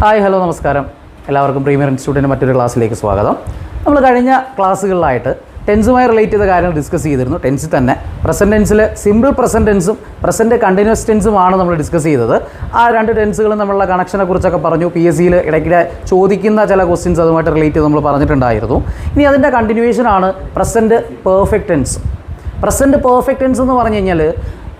Hi hello നമസ്കാരം. എല്ലാവർക്കും premier ഇൻസ്റ്റിറ്റ്യൂട്ടിൻ്റെ മറ്റൊരു ക്ലാസ്സിലേക്ക് സ്വാഗതം. നമ്മൾ കഴിഞ്ഞ ക്ലാസ്സുകളിലായിട്ട് ടെൻസുമായി റിലേറ്റ് ചെയ്ത കാര്യങ്ങൾ ഡിസ്കസ് ചെയ്തിരുന്നു. ടെൻസിൽ തന്നെ പ്രസൻറ്റ് ടെൻസിൽ സിമ്പിൾ പ്രസൻറ്റ് ടെൻസും പ്രസൻറ്റ് കണ്ടിന്യൂസ് ടെൻസുമാണ് നമ്മൾ ഡിസ്കസ് ചെയ്തത്. ആ രണ്ട് ടെൻസുകളും തമ്മിലുള്ള കണക്ഷനെ കുറിച്ചൊക്കെ പറഞ്ഞു. പി എസ് സിയിൽ ഇടയ്ക്കിടെ ചോദിക്കുന്ന ചില ക്വസ്റ്റ്യൻസ് അതുമായിട്ട് റിലേറ്റ് ചെയ്ത് നമ്മൾ പറഞ്ഞിട്ടുണ്ടായിരുന്നു. ഇനി അതിൻ്റെ കണ്ടിന്യൂവേഷനാണ് present perfect tense. Present perfect tense എന്ന് പറഞ്ഞു കഴിഞ്ഞാൽ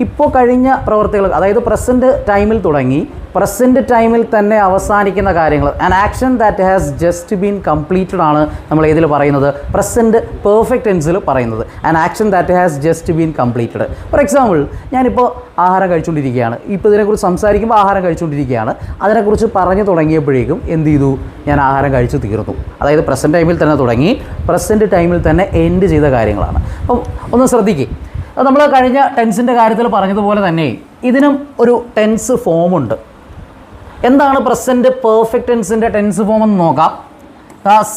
ഇപ്പോൾ കഴിഞ്ഞ പ്രവർത്തികൾ, അതായത് പ്രസൻറ്റ് ടൈമിൽ തുടങ്ങി പ്രസൻറ്റ് ടൈമിൽ തന്നെ അവസാനിക്കുന്ന കാര്യങ്ങൾ, an action that has just been completed ആണ് നമ്മൾ ഏതിൽ പറയുന്നത്, പ്രസൻറ്റ് പെർഫെക്റ്റ് ടെൻസിൽ പറയുന്നത്. An action that has just been completed. For example, ഞാനിപ്പോൾ ആഹാരം കഴിച്ചുകൊണ്ടിരിക്കുകയാണ്. ഇപ്പോൾ ഇതിനെക്കുറിച്ച് സംസാരിക്കുമ്പോൾ ആഹാരം കഴിച്ചുകൊണ്ടിരിക്കുകയാണ്. അതിനെക്കുറിച്ച് പറഞ്ഞു തുടങ്ങിയപ്പോഴേക്കും എന്ത് ചെയ്തു, ഞാൻ ആഹാരം കഴിച്ചു തീർന്നു. അതായത് പ്രസൻറ്റ് ടൈമിൽ തന്നെ തുടങ്ങി പ്രസൻറ്റ് ടൈമിൽ തന്നെ എൻഡ് ചെയ്ത കാര്യങ്ങളാണ്. അപ്പം ഒന്ന് ശ്രദ്ധിക്കുക. അത് നമ്മൾ കഴിഞ്ഞ ടെൻസിൻ്റെ കാര്യത്തിൽ പറഞ്ഞതുപോലെ തന്നെ ഇതിനും ഒരു ടെൻസ് ഫോമുണ്ട്. എന്താണ് പ്രസൻറ്റ് പെർഫെക്റ്റ് ടെൻസിൻ്റെ ടെൻസ് ഫോം എന്ന് നോക്കാം.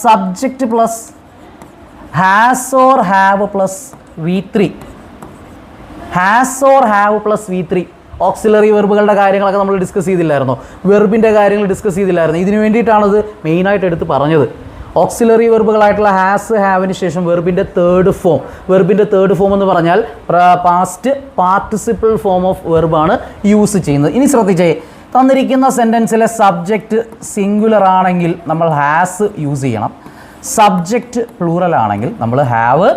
Subject plus has or have plus V3. Has or have plus V3. Auxiliary വെർബുകളുടെ കാര്യങ്ങളൊക്കെ നമ്മൾ ഡിസ്കസ് ചെയ്തില്ലായിരുന്നോ? വെർബിൻ്റെ കാര്യങ്ങൾ ഡിസ്കസ് ചെയ്തില്ലായിരുന്നു. ഇതിനു വേണ്ടിയിട്ടാണത് മെയിനായിട്ട് എടുത്ത് പറഞ്ഞത്. ഓക്സിലറി വെർബുകളായിട്ടുള്ള ഹാസ്, ഹാവിന് ശേഷം വെർബിൻ്റെ തേർഡ് ഫോം. വെർബിൻ്റെ തേർഡ് ഫോം എന്ന് പറഞ്ഞാൽ പാസ്റ്റ് പാർട്ടിസിപ്പിൾ ഫോം ഓഫ് വെർബാണ് യൂസ് ചെയ്യുന്നത്. ഇനി ശ്രദ്ധിച്ചേ, തന്നിരിക്കുന്ന സെൻറ്റൻസിലെ സബ്ജക്റ്റ് സിംഗുലർ ആണെങ്കിൽ നമ്മൾ ഹാസ് യൂസ് ചെയ്യണം. സബ്ജക്റ്റ് പ്ലൂറൽ ആണെങ്കിൽ നമ്മൾ ഹാവ്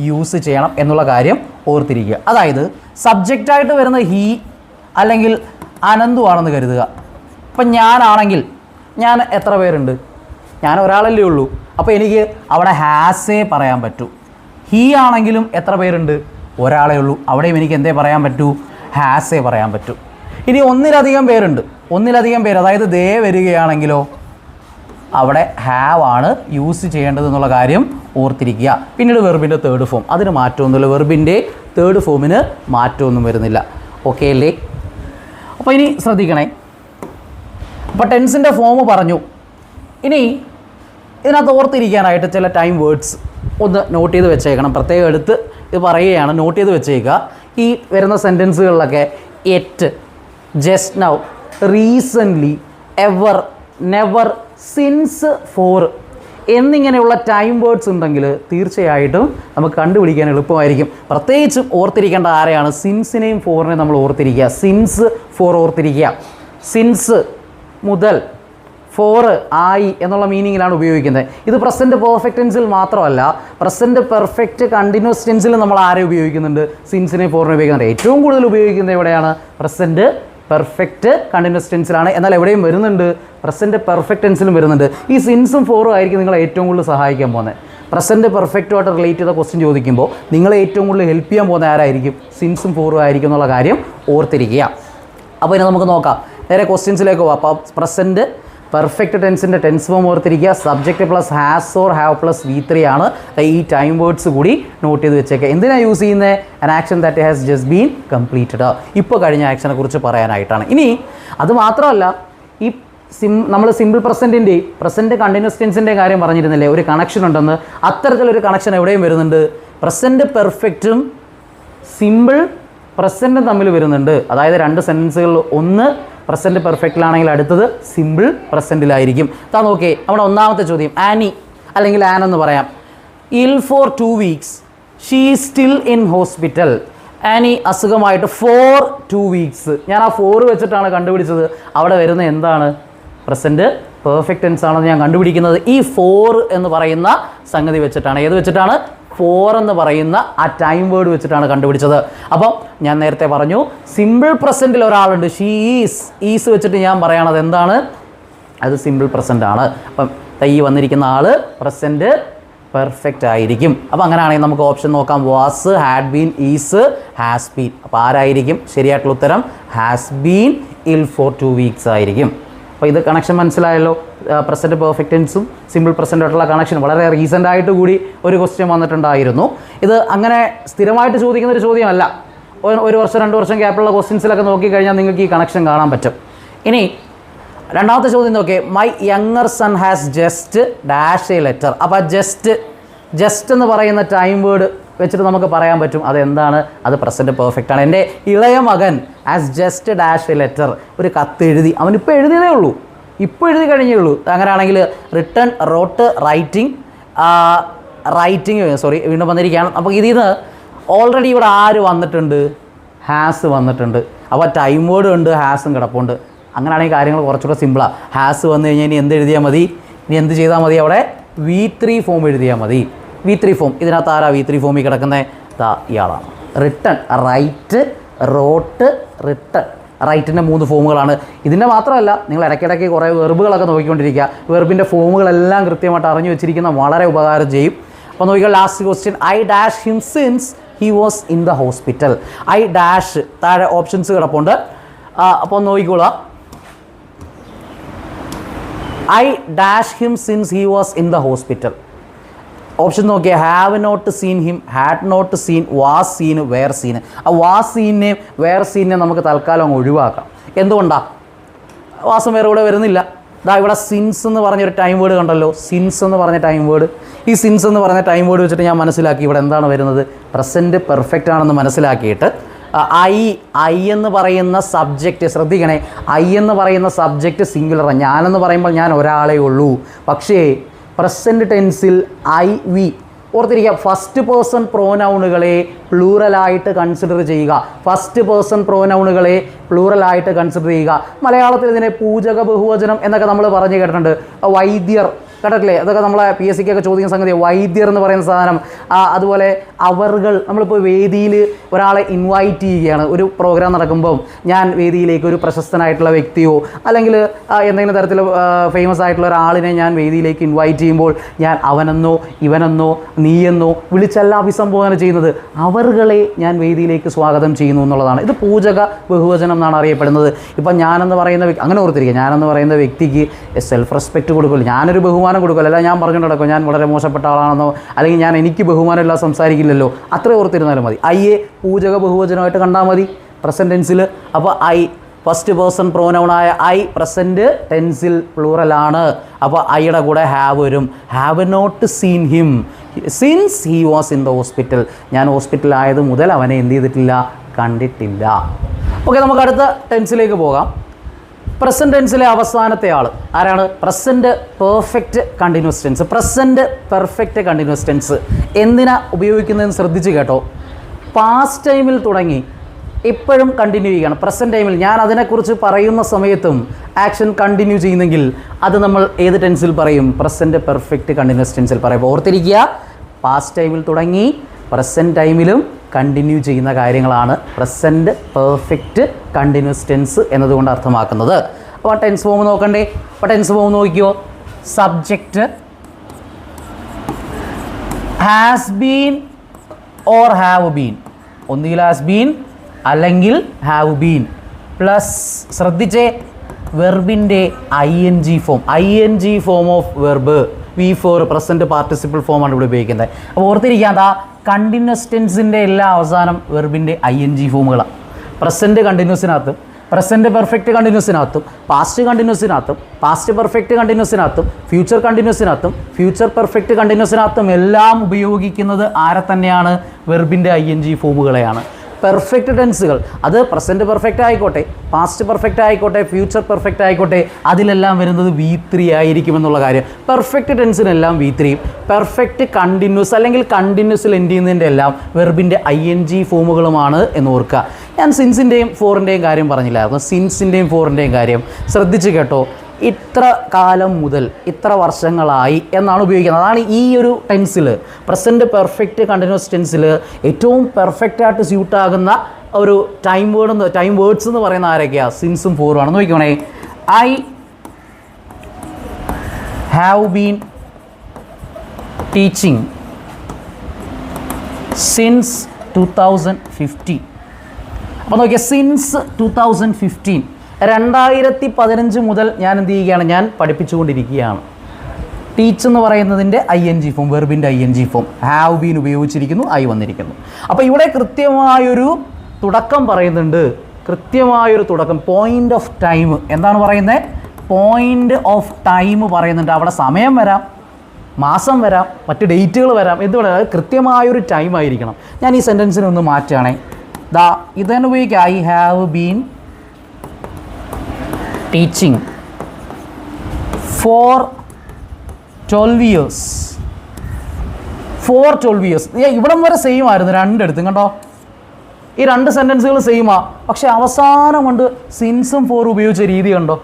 യൂസ് ചെയ്യണം എന്നുള്ള കാര്യം ഓർത്തിരിക്കുക. അതായത് സബ്ജക്റ്റായിട്ട് വരുന്ന ഹീ അല്ലെങ്കിൽ അനന്തു ആണെന്ന് കരുതുക. ഇപ്പം ഞാനാണെങ്കിൽ, ഞാൻ എത്ര പേരുണ്ട്? ഞാൻ ഒരാളല്ലേ ഉള്ളൂ. അപ്പോൾ എനിക്ക് അവിടെ ഹാസേ പറയാൻ പറ്റൂ. ഹീ ആണെങ്കിലും എത്ര പേരുണ്ട്? ഒരാളേ ഉള്ളൂ. അവിടെയും എനിക്ക് എന്തേ പറയാൻ പറ്റൂ? ഹാസേ പറയാൻ പറ്റൂ. ഇനി ഒന്നിലധികം പേരുണ്ട്, ഒന്നിലധികം പേര്, അതായത് ദേ വരികയാണെങ്കിലോ അവിടെ ഹാവ് ആണ് യൂസ് ചെയ്യേണ്ടത് എന്നുള്ള കാര്യം ഓർത്തിരിക്കുക. പിന്നീട് വെർബിൻ്റെ തേർഡ് ഫോം, അതിന് മാറ്റമൊന്നുമില്ല. വെർബിൻ്റെ തേർഡ് ഫോമിന് മാറ്റമൊന്നും വരുന്നില്ല. ഓക്കെ അല്ലേ? അപ്പോൾ ഇനി ശ്രദ്ധിക്കണേ. അപ്പോൾ ടെൻസിൻ്റെ ഫോം പറഞ്ഞു. ഇനി ഇതിനകത്ത് ഓർത്തിരിക്കാനായിട്ട് ചില ടൈം വേർഡ്സ് ഒന്ന് നോട്ട് ചെയ്ത് വെച്ചേക്കണം. പ്രത്യേകം എടുത്ത് ഇത് പറയുകയാണ്, നോട്ട് ചെയ്ത് വെച്ചേക്കുക. ഈ വരുന്ന സെൻറ്റൻസുകളിലൊക്കെ yet, just now, recently, ever, never, since, for എന്നിങ്ങനെയുള്ള ടൈം വേർഡ്സ് ഉണ്ടെങ്കിൽ തീർച്ചയായിട്ടും നമുക്ക് കണ്ടുപിടിക്കാൻ എളുപ്പമായിരിക്കും. പ്രത്യേകിച്ചും ഓർത്തിരിക്കേണ്ട ആരെയാണ്? സിൻസിനെയും ഫോറിനെയും നമ്മൾ ഓർത്തിരിക്കുക. സിൻസ്, ഫോർ ഓർത്തിരിക്കുക. സിൻസ് മുതൽ, ഫോർ, ആയി എന്നുള്ള മീനിങ്ങിലാണ് ഉപയോഗിക്കുന്നത്. ഇത് പ്രസൻറ്റ് പെർഫെക്റ്റ് ടെൻസിൽ മാത്രമല്ല, പ്രസൻറ്റ് പെർഫെക്റ്റ് കണ്ടിന്യൂസ് ടെൻസിൽ നമ്മൾ ആരെ ഉപയോഗിക്കുന്നുണ്ട്? സിൻസിനെ, ഫോറിനെ ഉപയോഗിക്കുന്നുണ്ട്. ഏറ്റവും കൂടുതൽ ഉപയോഗിക്കുന്നത് എവിടെയാണ്? പ്രസൻറ്റ് പെർഫെക്റ്റ് കണ്ടിന്യൂസ് ടെൻസിലാണ്. എന്നാൽ എവിടെയും വരുന്നുണ്ട്? പ്രസൻറ്റ് പെർഫെക്റ്റ് ടെൻസിലും വരുന്നുണ്ട്. ഈ സിൻസും ഫോറും ആയിരിക്കും നിങ്ങളെ ഏറ്റവും കൂടുതൽ സഹായിക്കാൻ പോകുന്നത്. പ്രസൻറ്റ് പെർഫെക്റ്റുമായിട്ട് റിലേറ്റ് ചെയ്ത ക്വസ്റ്റ്യൻ ചോദിക്കുമ്പോൾ നിങ്ങളെ ഏറ്റവും കൂടുതൽ ഹെൽപ്പ് ചെയ്യാൻ പോകുന്ന ആരായിരിക്കും? സിൻസും ഫോറും ആയിരിക്കും എന്നുള്ള കാര്യം ഓർത്തിരിക്കുക. അപ്പോൾ ഇനി നമുക്ക് നോക്കാം, നേരെ ക്വസ്റ്റ്യൻസിലേക്ക് പോകാം. അപ്പോൾ പ്രസൻറ്റ് പെർഫെക്റ്റ് ടെൻസിൻ്റെ ടെൻസ് ഫോം ഓർത്തിരിക്കുക. Subject plus has or have plus V3 ആണ്. ഈ ടൈം വേർഡ്സ് കൂടി നോട്ട് ചെയ്ത് വെച്ചേക്കുക. എന്തിനാണ് യൂസ് ചെയ്യുന്നത്? An action that has just been completed. ഇപ്പോൾ കഴിഞ്ഞ ആക്ഷനെ കുറിച്ച് പറയാനായിട്ടാണ്. ഇനി അത് മാത്രമല്ല, ഈ നമ്മൾ സിമ്പിൾ പ്രസൻറ്റിൻ്റെയും പ്രസൻറ്റ് കണ്ടിന്യൂസ് ടെൻസിൻ്റെയും കാര്യം പറഞ്ഞിരുന്നില്ലേ, ഒരു കണക്ഷൻ ഉണ്ടെന്ന്. അത്തരത്തിലൊരു കണക്ഷൻ എവിടെയും വരുന്നുണ്ട്. പ്രസൻറ്റ് പെർഫെക്റ്റും സിമ്പിൾ പ്രസൻറ്റും തമ്മിൽ വരുന്നുണ്ട്. അതായത് രണ്ട് സെൻറ്റൻസുകളിൽ ഒന്ന് പ്രസൻറ്റ് പെർഫെക്റ്റിലാണെങ്കിൽ അടുത്തത് സിമ്പിൾ പ്രസൻറ്റിലായിരിക്കും. താ നോക്കേ, നമ്മുടെ ഒന്നാമത്തെ ചോദ്യം, ആനി അല്ലെങ്കിൽ ആൻ എന്ന് പറയാം. Ill for 2 weeks, she still in hospital. Annie അസുഖമായിട്ട് ഫോർ 2 weeks. ഞാൻ ആ 4 വെച്ചിട്ടാണ് കണ്ടുപിടിച്ചത്. അവിടെ വരുന്ന എന്താണ്? പ്രസൻറ്റ് പെർഫെക്റ്റ് ടെൻസ് ആണെന്ന് ഞാൻ കണ്ടുപിടിക്കുന്നത് ഈ 4 എന്ന് പറയുന്ന സംഗതി വെച്ചിട്ടാണ്. ഏത് വെച്ചിട്ടാണ്? 4 എന്ന് പറയുന്ന ആ ടൈം വേർഡ് വെച്ചിട്ടാണ് കണ്ടുപിടിച്ചത്. അപ്പം ഞാൻ നേരത്തെ പറഞ്ഞു, സിമ്പിൾ പ്രസൻറ്റിൽ ഒരാളുണ്ട്, ഷീ ഈസ് വെച്ചിട്ട് ഞാൻ പറയണത് എന്താണ്? അത് സിമ്പിൾ പ്രസൻ്റ് ആണ്. അപ്പം ഈ വന്നിരിക്കുന്ന ആൾ പ്രസൻറ്റ് പെർഫെക്റ്റ് ആയിരിക്കും. അപ്പോൾ അങ്ങനെയാണെങ്കിൽ നമുക്ക് ഓപ്ഷൻ നോക്കാം. Was, had been, is, has been. അപ്പോൾ ആരായിരിക്കും ശരിയായിട്ടുള്ള ഉത്തരം? ഹാസ് ബീൻ ഇൽ ഫോർ 2 weeks ആയിരിക്കും. അപ്പോൾ ഇത് കണക്ഷൻ മനസ്സിലായല്ലോ. പ്രസൻറ്റ് പെർഫെക്റ്റ് ടെൻസും സിമ്പിൾ പ്രസൻറ്റായിട്ടുള്ള കണക്ഷൻ വളരെ റീസെൻ്റ് ആയിട്ട് കൂടി ഒരു ക്വസ്റ്റ്യൻ വന്നിട്ടുണ്ടായിരുന്നു. ഇത് അങ്ങനെ സ്ഥിരമായിട്ട് ചോദിക്കുന്ന ഒരു ചോദ്യമല്ല. 1 വർഷം 2 വർഷം ഗ്യാപ്പുള്ള ക്വസ്റ്റ്യൻസിലൊക്കെ നോക്കിക്കഴിഞ്ഞാൽ നിങ്ങൾക്ക് ഈ കണക്ഷൻ കാണാൻ പറ്റും. ഇനി രണ്ടാമത്തെ ചോദ്യം നോക്കിയേ, my younger son has just dash a letter. അപ്പോൾ ജസ്റ്റ് എന്ന് പറയുന്ന ടൈം വേർഡ് വെച്ചിട്ട് നമുക്ക് പറയാൻ പറ്റും അതെന്താണ്, അത് പ്രസൻറ്റ് പെർഫെക്റ്റ് ആണ്. എൻ്റെ ഇളയ മകൻ as just dash a letter, ഒരു കത്ത് എഴുതി, അവനിപ്പോൾ എഴുതിയതേ ഉള്ളൂ, ഇപ്പോൾ എഴുതി കഴിഞ്ഞേ ഉള്ളൂ. അങ്ങനെയാണെങ്കിൽ റിട്ടൺ, റോട്ട്, വീണ്ടും വന്നിരിക്കുകയാണ്. അപ്പോൾ ഇതിൽ നിന്ന് ഓൾറെഡി ഇവിടെ ആര് വന്നിട്ടുണ്ട്? ഹാസ് വന്നിട്ടുണ്ട്. അപ്പോൾ ടൈം വേർഡ് ഉണ്ട്, ഹാസും കിടപ്പുണ്ട്. അങ്ങനെയാണെങ്കിൽ കാര്യങ്ങൾ കുറച്ചുകൂടെ സിമ്പിളാണ്. ഹാസ് വന്നു കഴിഞ്ഞാൽ ഇനി എന്ത് എഴുതിയാൽ മതി? ഇനി എന്ത് ചെയ്താൽ മതി? അവിടെ V3 ഫോം എഴുതിയാൽ മതി. V3 form. ഇതിനകത്ത് ആരാ V3 ഫോമിൽ കിടക്കുന്നത്? ഇയാളാണ്. Written, write, wrote, written. റൈറ്റിൻ്റെ 3 ഫോമുകളാണ്. ഇതിൻ്റെ മാത്രമല്ല, നിങ്ങൾ ഇടയ്ക്കിടയ്ക്ക് കുറേ വെർബുകളൊക്കെ നോക്കിക്കൊണ്ടിരിക്കുക. വെർബിൻ്റെ ഫോമുകളെല്ലാം കൃത്യമായിട്ട് അറിഞ്ഞു വെച്ചിരിക്കുന്ന വളരെ ഉപകാരം ചെയ്യും. അപ്പോൾ നോക്കിയാൽ last question, I dash him since he was in the hospital. I dash, താഴെ ഓപ്ഷൻസ് കിടപ്പുണ്ട്. അപ്പോൾ നോക്കിക്കോളാം. I dash him since he was in the hospital. Option നോക്കിയാൽ have not seen him, had not seen, was seen, were seen. ആ was സീനെയും were സീനെയും നമുക്ക് തൽക്കാലം അങ്ങ് ഒഴിവാക്കാം. എന്തുകൊണ്ടാണ്? വാസം വേറെ ഇവിടെ വരുന്നില്ല. ഇവിടെ സിൻസ് എന്ന് പറഞ്ഞൊരു ടൈം വേർഡ് കണ്ടല്ലോ. സിൻസ് എന്ന് പറഞ്ഞ ടൈം വേർഡ്. ഈ സിൻസ് എന്ന് പറഞ്ഞ ടൈം വേർഡ് വെച്ചിട്ട് ഞാൻ മനസ്സിലാക്കി ഇവിടെ എന്താണ് വരുന്നത്? പ്രസൻറ്റ് പെർഫെക്റ്റ് ആണെന്ന് മനസ്സിലാക്കിയിട്ട് ഐ എന്ന് പറയുന്ന സബ്ജക്റ്റ് ശ്രദ്ധിക്കണേ. ഐ എന്ന് പറയുന്ന സബ്ജക്റ്റ് സിംഗുലറാണ്. ഞാനെന്ന് പറയുമ്പോൾ ഞാൻ ഒരാളേ ഉള്ളൂ. പക്ഷേ പ്രസൻറ്റ് ടെൻസിൽ വി ഓർത്തിരിക്കുക. ഫസ്റ്റ് പേഴ്സൺ പ്രോനൗണുകളെ പ്ലൂറലായിട്ട് കൺസിഡർ ചെയ്യുക. ഫസ്റ്റ് പേഴ്സൺ പ്രോനൗണുകളെ പ്ലൂറലായിട്ട് കൺസിഡർ ചെയ്യുക. മലയാളത്തിൽ ഇതിനെ പൂജക ബഹുവചനം എന്നൊക്കെ നമ്മൾ പറഞ്ഞു കേട്ടിട്ടുണ്ട്. വൈദ്യർ കേട്ടിട്ടില്ലേ? അതൊക്കെ നമ്മളെ PSC ക്കൊക്കെ ചോദിക്കുന്ന സംഗതി. വൈദ്യർ എന്ന് പറയുന്ന സാധനം. അതുപോലെ അവർകൾ. നമ്മളിപ്പോൾ വേദിയിൽ ഒരാളെ ഇൻവൈറ്റ് ചെയ്യുകയാണ്. ഒരു പ്രോഗ്രാം നടക്കുമ്പം ഞാൻ വേദിയിലേക്ക് ഒരു പ്രശസ്തനായിട്ടുള്ള വ്യക്തിയോ അല്ലെങ്കിൽ എന്തെങ്കിലും തരത്തിൽ ഫേമസ് ആയിട്ടുള്ള ഒരാളിനെ ഞാൻ വേദിയിലേക്ക് ഇൻവൈറ്റ് ചെയ്യുമ്പോൾ ഞാൻ അവനെന്നോ ഇവനെന്നോ നീയെന്നോ വിളിച്ചല്ല അഭിസംബോധന ചെയ്യുന്നത്. അവർകളെ ഞാൻ വേദിയിലേക്ക് സ്വാഗതം ചെയ്യുന്നു എന്നുള്ളതാണ്. ഇത് പൂജക ബഹുവചനം എന്നാണ് അറിയപ്പെടുന്നത്. ഇപ്പം ഞാനെന്ന് പറയുന്ന വ്യക്തി, അങ്ങനെ ഓർത്തിരിക്കുക, ഞാനെന്ന് പറയുന്ന വ്യക്തിക്ക് സെൽഫ് റെസ്പെക്റ്റ് കൊടുക്കില്ല. ഞാനൊരു ബഹുമാനം കൊടുക്കില്ല. അല്ല ഞാൻ പറഞ്ഞുകൊണ്ട് നടക്കും ഞാൻ വളരെ മോശപ്പെട്ട ആളാണെന്നോ അല്ലെങ്കിൽ ഞാൻ എനിക്ക് ബഹുമാനമില്ല സംസാരിക്കില്ലല്ലോ. അത്ര ഓർത്തിരുന്നാലും മതി. ഐയെ പൂജക ബഹുവചനമായിട്ട് കണ്ടാൽ മതി പ്രസൻറ്റ് ടെൻസിൽ. അപ്പോൾ ഫസ്റ്റ് പേഴ്സൺ പ്രോനൗണായ പ്രസൻറ്റ് ടെൻസിൽ പ്ലൂറലാണ്. അപ്പോൾ ഐയുടെ കൂടെ ഹാവ് വരും. Have not seen him since he was in the hospital. ഞാൻ ഹോസ്പിറ്റലായത് മുതൽ അവനെ എന്ത് ചെയ്തിട്ടില്ല? കണ്ടിട്ടില്ല. ഓക്കെ, നമുക്ക് അടുത്ത ടെൻസിലേക്ക് പോകാം. പ്രസൻറ്റ് ടെൻസിലെ അവസാനത്തെ ആൾ ആരാണ്? Present perfect continuous tense. Present perfect continuous tense എന്തിനാ ഉപയോഗിക്കുന്നതെന്ന് ശ്രദ്ധിച്ച് കേട്ടോ. പാസ്റ്റ് ടൈമിൽ തുടങ്ങി ഇപ്പോഴും കണ്ടിന്യൂ ചെയ്യുകയാണ്. പ്രസൻറ്റ് ടൈമിൽ ഞാൻ അതിനെക്കുറിച്ച് പറയുന്ന സമയത്തും ആക്ഷൻ കണ്ടിന്യൂ ചെയ്യുന്നെങ്കിൽ അത് നമ്മൾ ഏത് ടെൻസിൽ പറയും? പ്രസൻറ്റ് പെർഫെക്റ്റ് കണ്ടിന്യൂസ് ടെൻസിൽ പറയും. ഓർത്തിരിക്കുക, പാസ്റ്റ് ടൈമിൽ തുടങ്ങി പ്രസൻറ്റ് ടൈമിലും കണ്ടിന്യൂ ചെയ്യുന്ന കാര്യങ്ങളാണ് പ്രസൻറ്റ് പെർഫെക്റ്റ് കണ്ടിന്യൂസ് ടെൻസ് എന്നതുകൊണ്ട് അർത്ഥമാക്കുന്നത്. അപ്പോൾ ടെൻസ് ഫോം നോക്കണ്ടേ? അപ്പോൾ ടെൻസ് ഫോം നോക്കിയോ. Subject has been or have been. ഒന്നുകിൽ ഹാസ് ബീൻ അല്ലെങ്കിൽ ഹാവ് ബീൻ പ്ലസ് ശ്രദ്ധിച്ചേ വെർബിൻ്റെ ING form. ING form of verb V4 present participle ഫോമാണ് ഇവിടെ ഉപയോഗിക്കുന്നത്. അപ്പോൾ ഓർത്തിരിക്കുക, കണ്ടിന്യൂസ് ടെൻസിൻ്റെ എല്ലാ അവസാനം വെർബിൻ്റെ ING ഫോമുകളാണ്. പ്രസൻറ്റ് കണ്ടിന്യൂസിനകത്തും പ്രസൻറ്റ് പെർഫെക്റ്റ് കണ്ടിന്യൂസിനകത്തും പാസ്റ്റ് കണ്ടിന്യൂസിനകത്തും പാസ്റ്റ് പെർഫെക്റ്റ് കണ്ടിന്യൂസിനകത്തും ഫ്യൂച്ചർ കണ്ടിന്യൂസിനകത്തും ഫ്യൂച്ചർ പെർഫെക്റ്റ് കണ്ടിന്യൂസിനകത്തും എല്ലാം ഉപയോഗിക്കുന്നത് ആരെ തന്നെയാണ്? വെർബിൻ്റെ ING ഫോമുകളെയാണ്. പെർഫെക്റ്റ് ടെൻസുകൾ അത് പ്രസൻറ്റ് പെർഫെക്റ്റ് ആയിക്കോട്ടെ, പാസ്റ്റ് പെർഫെക്റ്റ് ആയിക്കോട്ടെ, ഫ്യൂച്ചർ പെർഫെക്റ്റ് ആയിക്കോട്ടെ, അതിലെല്ലാം വരുന്നത് V3 ആയിരിക്കുമെന്നുള്ള കാര്യം. പെർഫെക്റ്റ് ടെൻസിനെല്ലാം V3, പെർഫെക്റ്റ് കണ്ടിന്യൂസ് അല്ലെങ്കിൽ കണ്ടിന്യൂസിൽ എൻഡ് ചെയ്യുന്നതിൻ്റെ എല്ലാം വെർബിൻ്റെ ING ഫോമുകളുമാണ് എന്ന് ഓർക്കുക. ഞാൻ സിൻസിൻ്റെയും ഫോറിൻ്റെയും കാര്യം പറഞ്ഞില്ലായിരുന്നു. സിൻസിൻ്റെയും ഫോറിൻ്റെയും കാര്യം ശ്രദ്ധിച്ച് കേട്ടോ. ഇത്ര കാലം മുതൽ ഇത്ര വർഷങ്ങളായി എന്നാണ് ഉപയോഗിക്കുന്നത്. അതാണ് ഈ ഒരു ടെൻസിൽ, പ്രസൻറ്റ് പെർഫെക്റ്റ് കണ്ടിന്യൂസ് ടെൻസിൽ ഏറ്റവും പെർഫെക്റ്റായിട്ട് സ്യൂട്ടാകുന്ന ഒരു ടൈം വേർഡ്സ് എന്ന് പറയുന്ന ആരൊക്കെയാണ്? സിൻസും ഫോറും ആണ്. നോക്കിക്കോണേ. I have been teaching since 2015. അപ്പോൾ നോക്കിയാൽ സിൻസ് 2015 2015 മുതൽ ഞാൻ എന്ത് ചെയ്യുകയാണ്? ഞാൻ പഠിപ്പിച്ചുകൊണ്ടിരിക്കുകയാണ്. ടീച്ച് എന്ന് പറയുന്നതിൻ്റെ ING ഫോം, വെർബിൻ്റെ ING ഫോം. ഹാവ് ബീൻ ഉപയോഗിച്ചിരിക്കുന്നു, വന്നിരിക്കുന്നു. അപ്പോൾ ഇവിടെ കൃത്യമായൊരു തുടക്കം പറയുന്നുണ്ട്. കൃത്യമായൊരു തുടക്കം, പോയിൻ്റ് ഓഫ് ടൈം. എന്താണ് പറയുന്നത്? പോയിൻ്റ് ഓഫ് ടൈം പറയുന്നുണ്ട്. അവിടെ സമയം വരാം, മാസം വരാം, മറ്റ് ഡേറ്റുകൾ വരാം, എന്തുകൊണ്ട് കൃത്യമായൊരു ടൈം ആയിരിക്കണം. ഞാൻ ഈ സെൻറ്റൻസിനെ ഒന്ന് മാറ്റുകയാണേ. ഇതന്നെ ഉപയോഗിക്കുക. I have been teaching for 12 years. For 12 years. ഇവിടം വരെ സെയിം ആയിരുന്നു രണ്ടിടത്തും കണ്ടോ. ഈ രണ്ട് സെൻറ്റൻസുകൾ സെയിമാ, പക്ഷെ അവസാനം കൊണ്ട് സിൻസും ഫോർ ഉപയോഗിച്ച രീതി കണ്ടോ.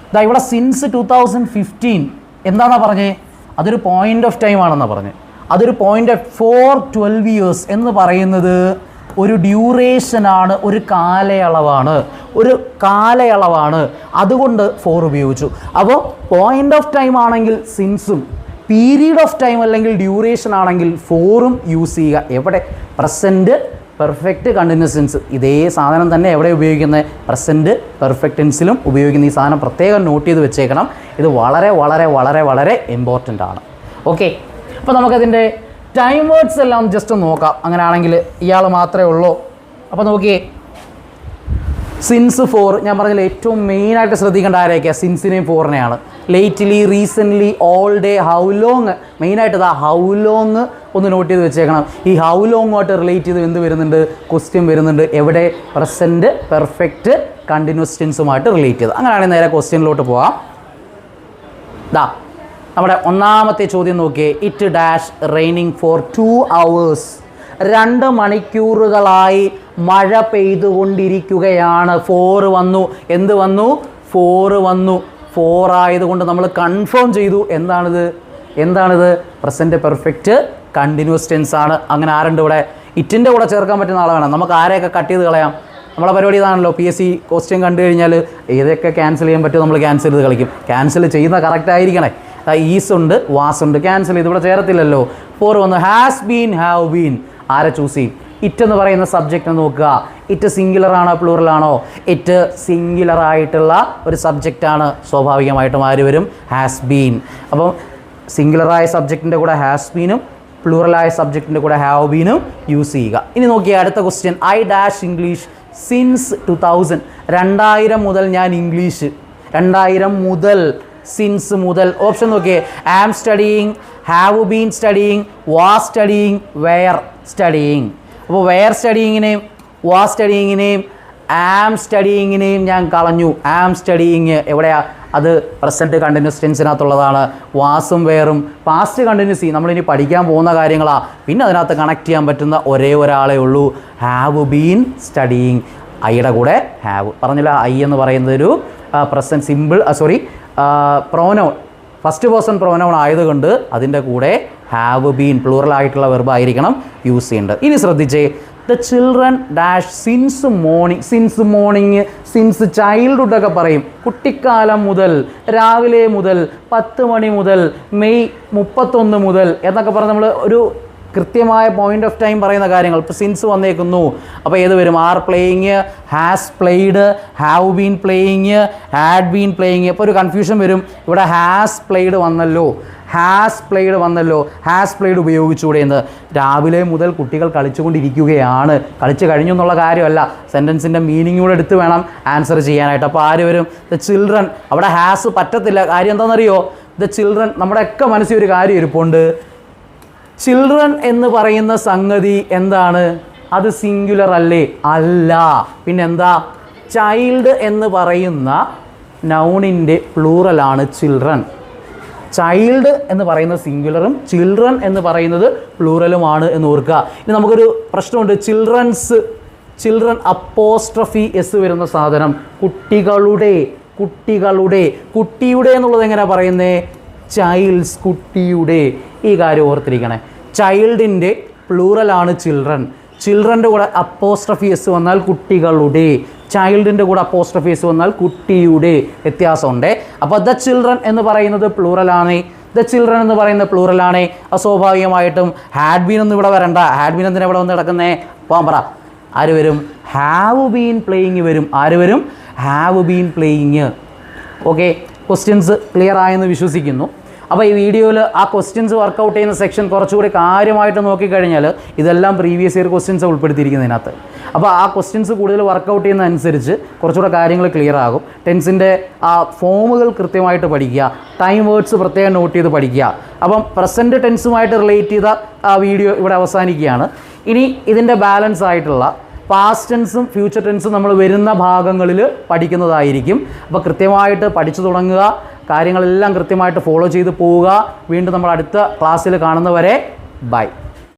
ഇതാ ഇവിടെ സിൻസ് 2015 എന്താണെന്നാ പറഞ്ഞേ, അതൊരു പോയിൻ്റ് ഓഫ് ടൈം ആണെന്നാണ് പറഞ്ഞത്. അതൊരു പോയിൻ്റ് ഓഫ് ഫോർ 12 years എന്ന് പറയുന്നത് ഒരു ഡ്യൂറേഷനാണ്, ഒരു കാലയളവാണ്. അതുകൊണ്ട് ഫോർ ഉപയോഗിച്ചു. അപ്പോൾ പോയിൻ്റ് ഓഫ് ടൈം ആണെങ്കിൽ സിൻസും, പീരീഡ് ഓഫ് ടൈം അല്ലെങ്കിൽ ഡ്യൂറേഷൻ ആണെങ്കിൽ ഫോറും യൂസ് ചെയ്യുക. എവിടെ? Present perfect continuous tense. ഇതേ സാധനം തന്നെ എവിടെ ഉപയോഗിക്കുന്നത്? പ്രസൻറ്റ് പെർഫെക്റ്റ് ടെൻസിലും ഉപയോഗിക്കുന്ന ഈ സാധനം പ്രത്യേകം നോട്ട് ചെയ്ത് വെച്ചേക്കണം. ഇത് വളരെ വളരെ വളരെ വളരെ ഇമ്പോർട്ടൻ്റ് ആണ്. ഓക്കെ, അപ്പോൾ നമുക്കതിൻ്റെ ടൈം വേർഡ്സ് എല്ലാം ജസ്റ്റ് നോക്കാം. അങ്ങനെയാണെങ്കിൽ ഇയാൾ മാത്രമേ ഉള്ളൂ. അപ്പോൾ നോക്കിയേ, സിൻസ് ഫോർ ഞാൻ പറഞ്ഞില്ല, ഏറ്റവും മെയിനായിട്ട് ശ്രദ്ധിക്കേണ്ട ആരെയൊക്കെയാണ്? സിൻസിനെയും ഫോറിനെയാണ്. Lately, recently, all day, how long. മെയിനായിട്ട് ഇതാ ഹൗ ലോങ് ഒന്ന് നോട്ട് ചെയ്ത് വെച്ചേക്കണം. ഈ ഹൗ ലോങ്ങുമായിട്ട് റിലേറ്റ് ചെയ്ത് എന്ത് വരുന്നുണ്ട്? ക്വസ്റ്റ്യൻ വരുന്നുണ്ട്. എവിടെ? പ്രസൻറ്റ് പെർഫെക്റ്റ് കണ്ടിന്യൂസ് ടെൻസുമായിട്ട് റിലേറ്റ് ചെയ്ത്. അങ്ങനെയാണെങ്കിൽ നേരെ ക്വസ്റ്റ്യനിലോട്ട് പോകാം. ദാ നമ്മുടെ ഒന്നാമത്തെ ചോദ്യം നോക്കിയേ. It dash raining for 2 hours. 2 മണിക്കൂറുകളായി മഴ പെയ്തുകൊണ്ടിരിക്കുകയാണ്. ഫോറ് വന്നു. എന്ത് വന്നു? ഫോറ് വന്നു. ഫോറായതുകൊണ്ട് നമ്മൾ കൺഫേം ചെയ്തു. എന്താണിത്? പ്രസൻറ്റ് പെർഫെക്റ്റ് കണ്ടിന്യൂസ് ടെൻസ് ആണ്. അങ്ങനെ ആരുണ്ട് ഇവിടെ? ഇറ്റിൻ്റെ കൂടെ ചേർക്കാൻ പറ്റുന്ന ആളെ വേണം. നമുക്ക് ആരെയൊക്കെ കട്ട് ചെയ്ത് കളയാം? നമ്മളെ പരിപാടി ഇതാണല്ലോ. PSC ക്വസ്റ്റ്യൻ കണ്ടു കഴിഞ്ഞാൽ ഏതൊക്കെ ക്യാൻസൽ ചെയ്യാൻ പറ്റുമോ നമ്മൾ ക്യാൻസൽ ചെയ്ത് കളിക്കും. ക്യാൻസൽ ചെയ്യുന്ന കറക്റ്റ് ആയിരിക്കണേ. ഈസ് ഉണ്ട്, വാസ് ഉണ്ട്, ക്യാൻസൽ ചെയ്ത് ഇവിടെ ചേർത്തില്ലല്ലോ. ഫോർ വന്നു. Has been, have been. ആരെ ചൂസ് ചെയ്യും? ഇറ്റ് എന്ന് പറയുന്ന സബ്ജക്റ്റ് നോക്കുക. ഇറ്റ് സിംഗുലർ ആണോ പ്ലൂറൽ ആണോ? ഇറ്റ് സിംഗുലർ ആയിട്ടുള്ള ഒരു സബ്ജക്റ്റാണ്. സ്വാഭാവികമായിട്ടും ആര് വരും? Has been. അപ്പം സിംഗുലറായ സബ്ജക്റ്റിൻ്റെ കൂടെ ഹാസ് ബീനും പ്ലൂറലായ സബ്ജക്റ്റിൻ്റെ കൂടെ ഹാവ് ബീനും യൂസ് ചെയ്യുക. ഇനി നോക്കിയാൽ അടുത്ത question. I dash English since 2000. 2000 മുതൽ ഞാൻ ഇംഗ്ലീഷ്. 2000 മുതൽ, സിൻസ് മുതൽ. ഓപ്ഷൻ നോക്കിയേ. Am studying, have been studying, was studying, were studying. അപ്പോൾ വെയർ സ്റ്റഡിയിങ്ങിനെയും വാസ് സ്റ്റഡിയിങ്ങിനെയും ആം സ്റ്റഡിയിങ്ങിനെയും ഞാൻ കളഞ്ഞു. ആം സ്റ്റഡിയിങ് എവിടെയാ? അത് പ്രസൻറ്റ് കണ്ടിന്യൂസ് ടെൻസിനകത്തുള്ളതാണ്. വാസും വെയറും പാസ്റ്റ് കണ്ടിന്യൂസ് നമ്മളിനി പഠിക്കാൻ പോകുന്ന കാര്യങ്ങളാണ്. പിന്നെ അതിനകത്ത് കണക്ട് ചെയ്യാൻ പറ്റുന്ന ഒരേ ഒരാളേ ഉള്ളൂ. Have been studying. ഐയുടെ കൂടെ ഹാവ്. പറഞ്ഞില്ല, ഐ എന്ന് പറയുന്നത് ഒരു present simple pronoun, first person pronoun ആയതുകൊണ്ട് അതിൻ്റെ കൂടെ ഹാവ് ബീൻ പ്ലൂറൽ ആയിട്ടുള്ള വെർബ് ആയിരിക്കണം യൂസ് ചെയ്യേണ്ടത്. ഇനി ശ്രദ്ധിച്ചേ. The children dash since morning. Since morning, since ചൈൽഡ്ഹുഡൊക്കെ പറയും. കുട്ടിക്കാലം മുതൽ, രാവിലെ മുതൽ, 10 മണി മുതൽ, മെയ് 31 മുതൽ എന്നൊക്കെ പറഞ്ഞ് നമ്മൾ ഒരു കൃത്യമായ പോയിൻ്റ് ഓഫ് ടൈം പറയുന്ന കാര്യങ്ങൾ. ഇപ്പോൾ സിൻസ് വന്നേക്കുന്നു. അപ്പോൾ ഏത് വരും? Are playing, has played, have been playing, had been playing. അപ്പോൾ ഒരു കൺഫ്യൂഷൻ വരും. ഇവിടെ ഹാസ് പ്ലേയ്ഡ് വന്നല്ലോ, ഹാസ് പ്ലേയ്ഡ് ഉപയോഗിച്ചുകൂടെ എന്ന്. രാവിലെ മുതൽ കുട്ടികൾ കളിച്ചുകൊണ്ടിരിക്കുകയാണ്. കളിച്ച് കഴിഞ്ഞു എന്നുള്ള കാര്യമല്ല, സെൻറ്റൻസിൻ്റെ മീനിങ് കൂടെ എടുത്ത് വേണം ആൻസർ ചെയ്യാനായിട്ട്. അപ്പോൾ ആര് വരും? The children. അവിടെ ഹാസ് പറ്റത്തില്ല. കാര്യം എന്താണെന്നറിയോ? The children. നമ്മുടെയൊക്കെ മനസ്സിൽ ഒരു കാര്യം ഇരിപ്പുണ്ട്. ചിൽഡ്രൻ എന്ന് പറയുന്ന സംഗതി എന്താണ്? അത് സിംഗുലർ അല്ലേ? അല്ല. പിന്നെന്താ? ചൈൽഡ് എന്ന് പറയുന്ന നൗണിൻ്റെ പ്ലൂറലാണ് ചിൽഡ്രൻ. ചൈൽഡ് എന്ന് പറയുന്നത് സിംഗുലറും ചിൽഡ്രൻ എന്ന് പറയുന്നത് പ്ലൂറലുമാണ് എന്ന് ഓർക്കുക. ഇനി നമുക്കൊരു പ്രശ്നമുണ്ട്. ചിൽഡ്രൻ അപ്പോസ്ട്രഫി എസ് വരുന്ന സാധനം കുട്ടികളുടെ എന്നുള്ളത് എങ്ങനെയാണ് പറയുന്നത്? ചൈൽഡ്സ്, കുട്ടിയുടെ. ഈ കാര്യം ഓർത്തിരിക്കണേ. ചൈൽഡിൻ്റെ പ്ലൂറലാണ് ചിൽഡ്രൻ. ചിൽഡ്രൻ്റെ കൂടെ അപ്പോസ്ട്രഫി എസ് വന്നാൽ കുട്ടികളുടെ, ചൈൽഡിൻ്റെ കൂടെ അപ്പോസ്ട്രഫി എസ് വന്നാൽ കുട്ടിയുടെ വ്യത്യാസമുണ്ട്. അപ്പോൾ ദ ചിൽഡ്രൻ എന്ന് പറയുന്നത് പ്ലൂറലാണ്. അസ്വാഭാവികമായിട്ടും ഹാഡ് ബീൻ ഒന്നും ഇവിടെ വരണ്ട. ഹാഡ് ബീൻ എന്തിനാ ഇവിടെ വന്ന് കിടക്കുന്നേ? പോകാൻ പറ. ആര് വരും? ഹാവ് ബീൻ പ്ലേയിങ് വരും. ആര് വരും? Have been playing. Okay, questions clear ആയെന്ന് വിശ്വസിക്കുന്നു. അപ്പോൾ ഈ വീഡിയോയിൽ ആ ക്വസ്റ്റ്യൻസ് വർക്കൗട്ട് ചെയ്യുന്ന സെക്ഷൻ കുറച്ചുകൂടി കാര്യമായിട്ട് നോക്കിക്കഴിഞ്ഞാൽ ഇതെല്ലാം പ്രീവിയസ് ഇയർ ക്വസ്റ്റ്യൻസ് ഉൾപ്പെടുത്തിയിരിക്കുന്നതിനകത്ത്. അപ്പോൾ ആ ക്വസ്റ്റ്യൻസ് കൂടുതൽ വർക്കൗട്ട് ചെയ്യുന്നതനുസരിച്ച് കുറച്ചുകൂടെ കാര്യങ്ങൾ ക്ലിയർ ആകും. ടെൻസിൻ്റെ ആ ഫോമുകൾ കൃത്യമായിട്ട് പഠിക്കുക, ടൈം വേർഡ്സ് പ്രത്യേകം നോട്ട് ചെയ്ത് പഠിക്കുക. അപ്പം പ്രസൻറ്റ് ടെൻസുമായിട്ട് റിലേറ്റ് ചെയ്ത ആ വീഡിയോ ഇവിടെ അവസാനിക്കുകയാണ്. ഇനി ഇതിൻ്റെ ബാലൻസ് ആയിട്ടുള്ള പാസ്റ്റ് ടെൻസും ഫ്യൂച്ചർ ടെൻസും നമ്മൾ വരുന്ന ഭാഗങ്ങളിൽ പഠിക്കുന്നതായിരിക്കും. അപ്പോൾ കൃത്യമായിട്ട് പഠിച്ചു തുടങ്ങുക. കാര്യങ്ങളെല്ലാം കൃത്യമായിട്ട് ഫോളോ ചെയ്ത് പോവുക. വീണ്ടും നമ്മൾ അടുത്ത ക്ലാസ്സിൽ കാണുന്നവരെ ബൈ.